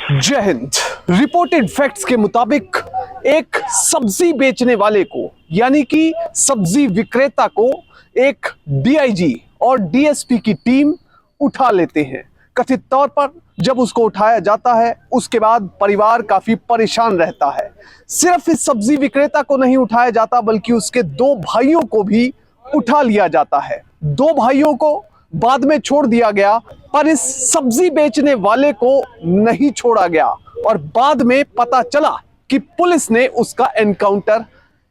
जय Hind. Reported facts के मुताबिक एक सब्जी बेचने वाले को यानी कि सब्जी विक्रेता को एक डीआईजी और डीएसपी की टीम उठा लेते हैं। कथित तौर पर जब उसको उठाया जाता है उसके बाद परिवार काफी परेशान रहता है। सिर्फ इस सब्जी विक्रेता को नहीं उठाया जाता बल्कि उसके दो भाइयों को भी उठा लिया जाता है। दो भाइयों को बाद में छोड़ दिया गया पर इस सब्जी बेचने वाले को नहीं छोड़ा गया और बाद में पता चला कि पुलिस ने उसका एनकाउंटर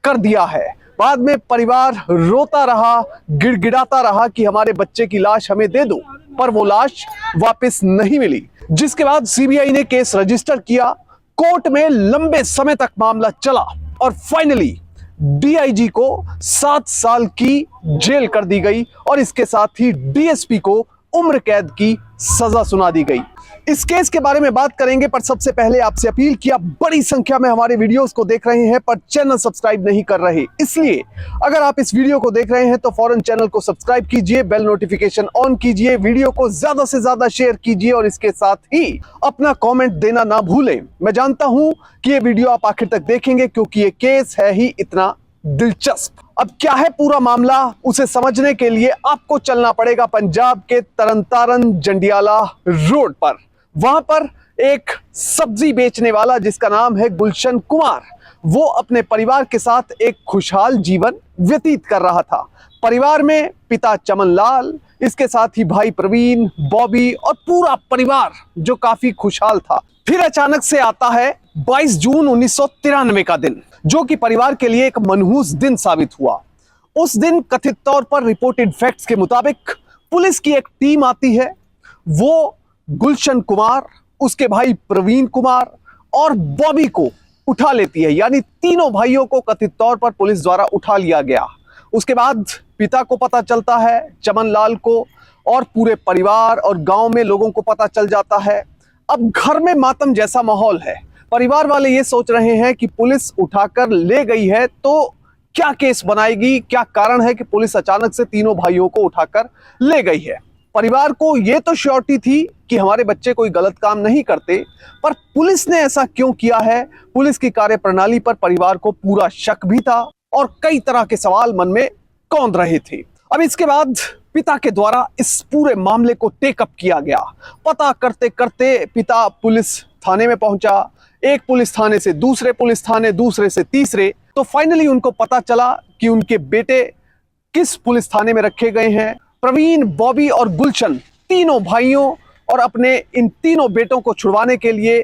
कर दिया है। बाद में परिवार रोता रहा, गिड़गिड़ाता रहा कि हमारे बच्चे की लाश हमें दे दो, पर वो लाश वापस नहीं मिली। जिसके बाद सीबीआई ने केस रजिस्टर किया। कोर्ट में लंबे समय तक मामला चला और फाइनली डीआईजी को 7 साल की जेल कर दी गई और इसके साथ ही डीएसपी को उम्र कैद की सजा सुना दी गई। इस केस के बारे में बात करेंगे, पर सबसे पहले आपसे अपील कि आप बड़ी संख्या में हमारे वीडियोस को देख रहे हैं पर चैनल सब्सक्राइब नहीं कर रहे, इसलिए अगर आप इस वीडियो को देख रहे हैं तो फौरन चैनल को सब्सक्राइब कीजिए, बेल नोटिफिकेशन ऑन कीजिए, वीडियो को ज्यादा से ज्यादा शेयर कीजिए और इसके साथ ही अपना कॉमेंट देना ना भूलें। मैं जानता हूं कि ये वीडियो आप आखिर तक देखेंगे क्योंकि ये केस है ही इतना दिलचस्प। अब क्या है पूरा मामला, उसे समझने के लिए आपको चलना पड़ेगा पंजाब के तरनतारन जंडियाला रोड पर। वहां पर एक सब्जी बेचने वाला जिसका नाम है गुलशन कुमार, वो अपने परिवार के साथ एक खुशहाल जीवन व्यतीत कर रहा था। परिवार में पिता चमन लाल, इसके साथ ही भाई प्रवीण, बॉबी और पूरा परिवार जो काफी खुशहाल था। फिर अचानक से आता है 22 जून 1993 का दिन, जो कि परिवार के लिए एक मनहूस दिन साबित हुआ। उस दिन कथित तौर पर रिपोर्टेड फैक्ट्स के मुताबिक पुलिस की एक टीम आती है। वो गुलशन कुमार, उसके भाई प्रवीण कुमार और बॉबी को उठा लेती है, यानी तीनों भाइयों को कथित तौर पर पुलिस द्वारा उठा लिया गया। उसके बाद पिता को पता चलता है, चमन लाल को, और पूरे परिवार और गांव में लोगों को पता चल जाता है। अब घर में मातम जैसा माहौल है। परिवार वाले ये सोच रहे हैं कि पुलिस उठाकर ले गई है तो क्या केस बनाएगी, क्या कारण है कि पुलिस अचानक से तीनों भाइयों को उठाकर ले गई है। परिवार को यह तो श्योरिटी थी कि हमारे बच्चे कोई गलत काम नहीं करते, पर पुलिस ने ऐसा क्यों किया है, पुलिस की कार्यप्रणाली पर परिवार को पूरा शक भी था और कई तरह के सवाल मन में कौंध रहे थे। अब इसके बाद पिता के द्वारा इस पूरे मामले को टेकअप किया गया। पता करते करते पिता पुलिस थाने में पहुंचा, एक पुलिस थाने से दूसरे पुलिस थाने, दूसरे से तीसरे, तो फाइनली उनको पता चला कि उनके बेटे किस पुलिस थाने में रखे गए हैं। प्रवीण, बॉबी और गुलशन तीनों भाइयों और अपने इन तीनों बेटों को छुड़वाने के लिए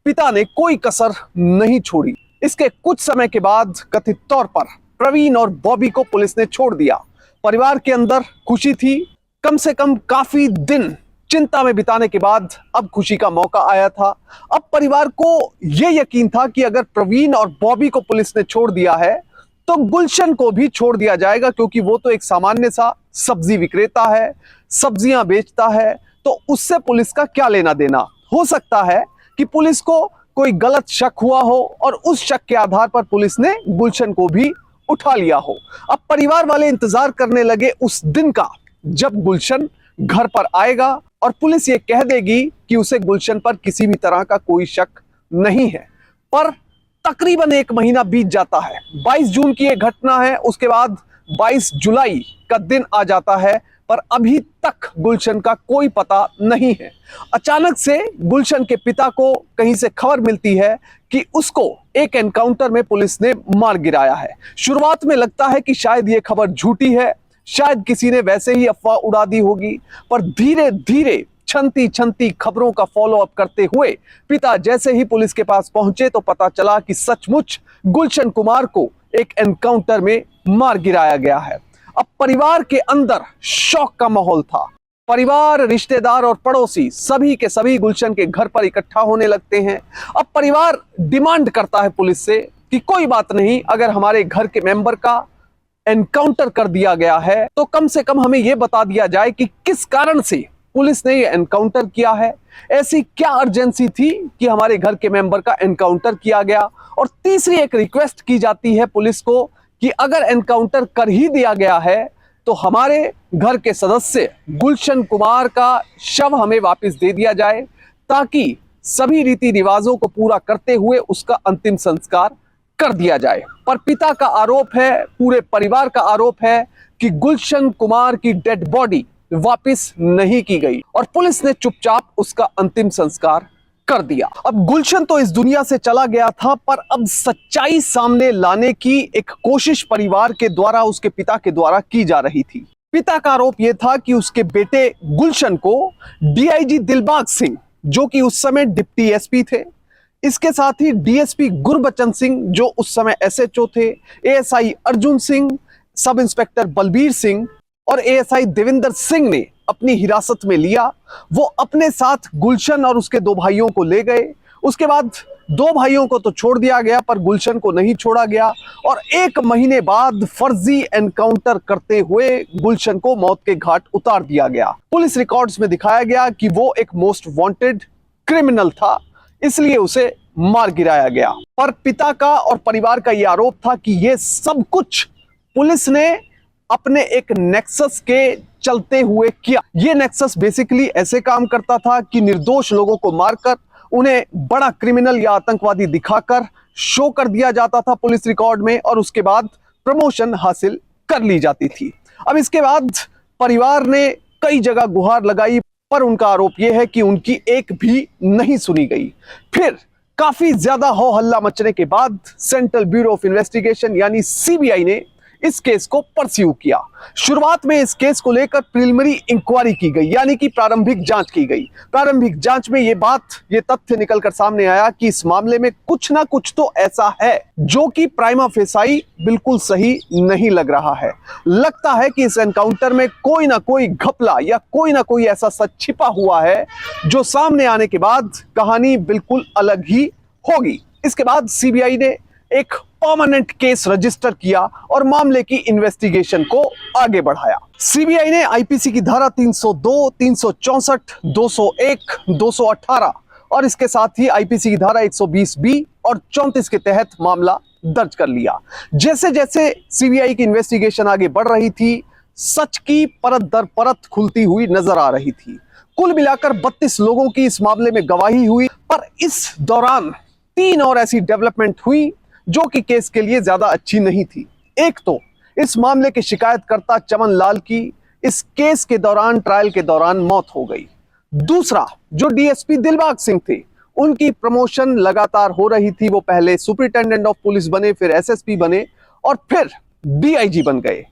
पिता ने कोई कसर नहीं छोड़ी। इसके कुछ समय के बाद कथित तौर पर प्रवीण और बॉबी को पुलिस ने छोड़ दिया। परिवार के अंदर खुशी थी। कम से कम काफी दिन चिंता में बिताने के बाद अब खुशी का मौका आया था। अब परिवार को यह यकीन था कि अगर प्रवीण और बॉबी को पुलिस ने छोड़ दिया है तो गुलशन को भी छोड़ दिया जाएगा, क्योंकि वो तो एक सामान्य सा सब्जी विक्रेता है, सब्जियां बेचता है, तो उससे पुलिस का क्या लेना देना। हो सकता है कि पुलिस को कोई गलत शक हुआ हो और उस शक के आधार पर पुलिस ने गुलशन को भी उठा लिया हो। अब परिवार वाले इंतजार करने लगे उस दिन का जब गुलशन घर पर आएगा और पुलिस ये कह देगी कि उसे गुलशन पर किसी भी तरह का कोई शक नहीं है। पर तकरीबन 1 महीना बीत जाता है। 22 जून की यह घटना है, उसके बाद 22 जुलाई का दिन आ जाता है, पर अभी तक गुलशन का कोई पता नहीं है। अचानक से गुलशन के पिता को कहीं से खबर मिलती है कि उसको एक एनकाउंटर में पुलिस ने मार गिराया है। शुरुआत में लगता है कि शायद ये खबर झूठी है, शायद किसी ने वैसे ही अफवाह उड़ा दी होगी, पर धीरे धीरे छनती छनती खबरों का फॉलो अप करते हुए पिता जैसे ही पुलिस के पास पहुंचे तो पता चला कि सचमुच गुलशन कुमार को एक एनकाउंटर में मार गिराया गया है। अब परिवार के अंदर शौक का माहौल था। परिवार, रिश्तेदार और पड़ोसी सभी के सभी गुलशन के घर पर इकट्ठा होने लगते हैं। अब परिवार डिमांड करता है पुलिस से कि कोई बात नहीं, अगर हमारे घर के मेंबर का एनकाउंटर कर दिया गया है तो कम से कम हमें यह बता दिया जाए कि किस कारण से पुलिस ने यह एनकाउंटर किया है। ऐसी क्या अर्जेंसी थी कि हमारे घर के मेंबर का एनकाउंटर किया गया। और तीसरी एक रिक्वेस्ट की जाती है पुलिस को कि अगर एनकाउंटर कर ही दिया गया है तो हमारे घर के सदस्य गुलशन कुमार का शव हमें वापस दे दिया जाए, ताकि सभी रीति रिवाजों को पूरा करते हुए उसका अंतिम संस्कार कर दिया जाए। पर पिता का आरोप है, पूरे परिवार का आरोप है कि गुलशन कुमार की डेड बॉडी वापस नहीं की गई और पुलिस ने चुपचाप उसका अंतिम संस्कार कर दिया। अब गुलशन तो इस दुनिया से चला गया था, पर अब सच्चाई सामने लाने की एक कोशिश परिवार के द्वारा, उसके पिता के द्वारा की जा रही थी। पिता का आरोप यह था कि उसके बेटे गुलशन को डीआईजी दिलबाग सिंह, जो कि उस समय डिप्टी एसपी थे, इसके साथ ही डीएसपी गुरबचन सिंह, जो उस समय एसएचओ थे, ASI Arjun Singh, sub inspector Balbir Singh और एएसआई देवेंद्र सिंह ने अपनी हिरासत में लिया। वो अपने साथ गुलशन और उसके दो भाइयों को ले गए। उसके बाद दो भाइयों को तो छोड़ दिया गया, पर गुलशन को नहीं छोड़ा गया और 1 महीने बाद फर्जी एनकाउंटर करते हुए गुलशन को मौत के घाट उतार दिया गया। पुलिस रिकॉर्ड्स में दिखाया गया कि वो एक मोस्ट वांटेड क्रिमिनल था, इसलिए उसे मार गिराया गया। पर पिता का और परिवार का यह आरोप था कि यह सब कुछ पुलिस ने अपने एक नेक्सस के चलते हुए किया। यह नेक्सस बेसिकली ऐसे काम करता था कि निर्दोष लोगों को मारकर उन्हें बड़ा क्रिमिनल या आतंकवादी दिखाकर शो कर दिया जाता था पुलिस रिकॉर्ड में, और उसके बाद प्रमोशन हासिल कर ली जाती थी। अब इसके बाद परिवार ने कई जगह गुहार लगाई, पर उनका आरोप यह है कि उनकी एक भी नहीं सुनी गई। फिर काफी ज्यादा हो हल्ला मचने के बाद सेंट्रल ब्यूरो ऑफ इन्वेस्टिगेशन यानी सीबीआई ने इस केस को परस्यू किया। शुरुआत में इस केस को लेकर प्रिलिमिनरी इंक्वायरी की गई, यानी कि प्रारंभिक जांच की गई। प्रारंभिक जांच में ये तथ्य निकलकर सामने आया कि इस मामले में कुछ ना कुछ तो ऐसा है जो कि प्राइमा फेसाई बिल्कुल सही नहीं लग रहा है। लगता है कि इस एनकाउंटर में कोई ना कोई घपला या कोई ना कोई ऐसा सच छिपा हुआ है जो सामने आने के बाद कहानी बिल्कुल अलग ही होगी। इसके बाद सीबीआई ने एक परमानेंट केस रजिस्टर किया और मामले की इन्वेस्टिगेशन को आगे बढ़ाया। सीबीआई ने आईपीसी की धारा 302, 364, 201, 218 और इसके साथ ही आईपीसी की धारा 120B और 34 के तहत मामला दर्ज कर लिया। जैसे जैसे सीबीआई की इन्वेस्टिगेशन आगे बढ़ रही थी, सच की परत दर परत खुलती हुई नजर आ रही थी। कुल मिलाकर 32 लोगों की इस मामले में गवाही हुई, पर इस दौरान 3 और ऐसी डेवलपमेंट हुई जो कि केस के लिए ज्यादा अच्छी नहीं थी। एक तो इस मामले के शिकायतकर्ता चमन लाल की इस केस के दौरान, ट्रायल के दौरान मौत हो गई। दूसरा, जो डीएसपी दिलबाग सिंह थे, उनकी प्रमोशन लगातार हो रही थी। वो पहले सुपरिटेंडेंट ऑफ पुलिस बने, फिर एसएसपी बने और फिर डीआईजी बन गए।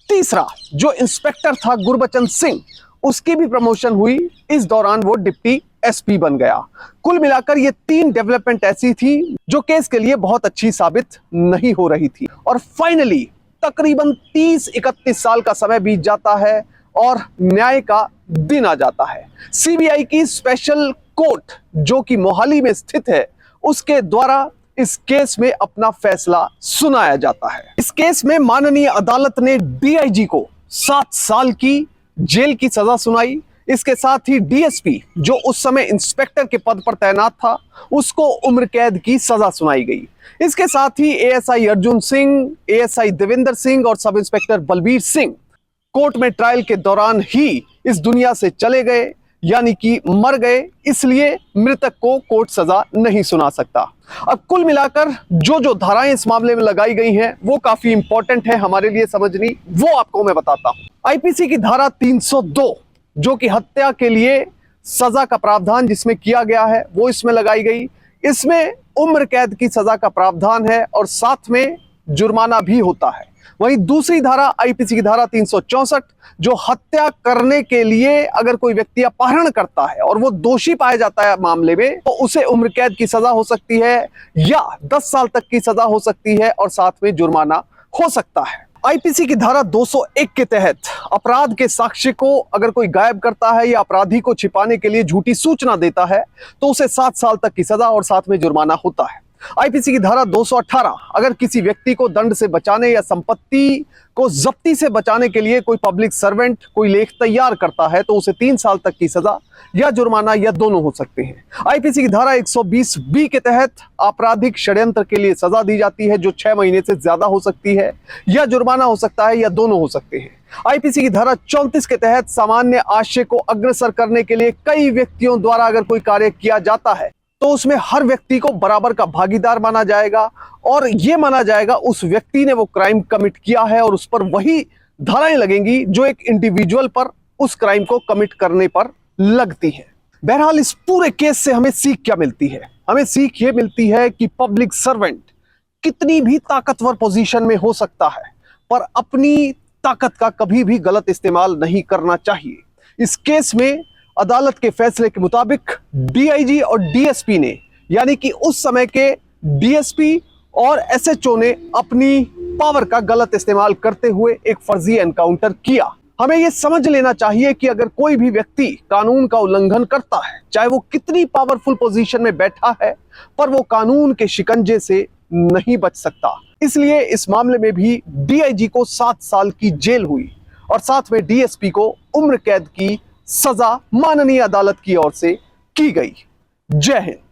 तीसरा, जो इंस्पेक्टर था गुरबचन सिंह, उसकी भी प्रमोशन हुई। इस दौरान वो डिप्टी एसपी बन गया। कुल मिलाकर ये 3 डेवलपमेंट ऐसी थी जो केस के लिए बहुत अच्छी साबित नहीं हो रही थी। और फाइनली तकरीबन 30-31 साल का समय बीत जाता है और न्याय का दिन आ जाता है। सीबीआई की स्पेशल कोर्ट, जो कि मोहाली में स्थित है, उसके द्वारा इस केस में अपना फैसला सुनाया जाता है। इस केस में माननीय अदालत ने डीआईजी को 7 साल की जेल की सजा सुनाई। इसके साथ ही डीएसपी, जो उस समय इंस्पेक्टर के पद पर तैनात था, उसको उम्र कैद की सजा सुनाई गई। इसके साथ ही एएसआई अर्जुन सिंह, एएसआई देवेंद्र सिंह और sub inspector Balbir Singh court में ट्रायल के दौरान ही इस दुनिया से चले गए, यानी कि मर गए। इसलिए मृतक को कोर्ट सजा नहीं सुना सकता। अब कुल मिलाकर जो धाराएं इस मामले में लगाई गई हैं, वो काफी इंपॉर्टेंट है हमारे लिए समझनी, वो आपको मैं बताता हूं। आईपीसी की धारा 302, जो कि हत्या के लिए सजा का प्रावधान जिसमें किया गया है, वो इसमें लगाई गई। इसमें उम्र कैद की सजा का प्रावधान है और साथ में जुर्माना भी होता है। वहीं दूसरी धारा आईपीसी की धारा 364, जो हत्या करने के लिए अगर कोई व्यक्ति अपहरण करता है और वो दोषी पाया जाता है मामले में, तो उसे उम्र कैद की सजा हो सकती है या 10 साल तक की सजा हो सकती है और साथ में जुर्माना हो सकता है। आईपीसी की धारा 201 के तहत अपराध के साक्ष्य को अगर कोई गायब करता है या अपराधी को छिपाने के लिए झूठी सूचना देता है, तो उसे 7 साल तक की सजा और साथ में जुर्माना होता है। आईपीसी की धारा 218, अगर किसी व्यक्ति को दंड से बचाने या संपत्ति को जब्ती से बचाने के लिए कोई पब्लिक सर्वेंट कोई लेख तैयार करता है, तो उसे 3 साल तक की सजा या जुर्माना या दोनों हो सकते हैं। आईपीसी की धारा 120B के तहत आपराधिक षड्यंत्र के लिए सजा दी जाती है, जो 6 महीने से ज्यादा हो सकती है या जुर्माना हो सकता है या दोनों हो सकते हैं। आईपीसी की धारा 34 के तहत सामान्य आशय को अग्रसर करने के लिए कई व्यक्तियों द्वारा अगर कोई कार्य किया जाता है, तो उसमें हर व्यक्ति को बराबर का भागीदार माना जाएगा और यह माना जाएगा उस व्यक्ति ने वो क्राइम कमिट किया है और उस पर वही धाराएं लगेंगी जो एक इंडिविजुअल पर उस क्राइम को कमिट करने पर लगती है। बहरहाल इस पूरे केस से हमें सीख क्या मिलती है? हमें सीख ये मिलती है कि पब्लिक सर्वेंट कितनी भी ताकतवर पोजीशन में हो सकता है पर अपनी ताकत का कभी भी गलत इस्तेमाल नहीं करना चाहिए। इस केस में अदालत के फैसले के मुताबिक डीआईजी और डीएसपी ने, यानी कि उस समय के डीएसपी और एसएचओ ने अपनी पावर का गलत इस्तेमाल करते हुए एक फर्जी एनकाउंटर किया। हमें यह समझ लेना चाहिए कि अगर कोई भी व्यक्ति कानून का उल्लंघन करता है, चाहे वो कितनी पावरफुल पोजीशन में बैठा है, पर वो कानून के शिकंजे से नहीं बच सकता। इसलिए इस मामले में भी डीआईजी को 7 साल की जेल हुई और साथ में डीएसपी को उम्र कैद की सजा माननीय अदालत की ओर से की गई। जय हिंद।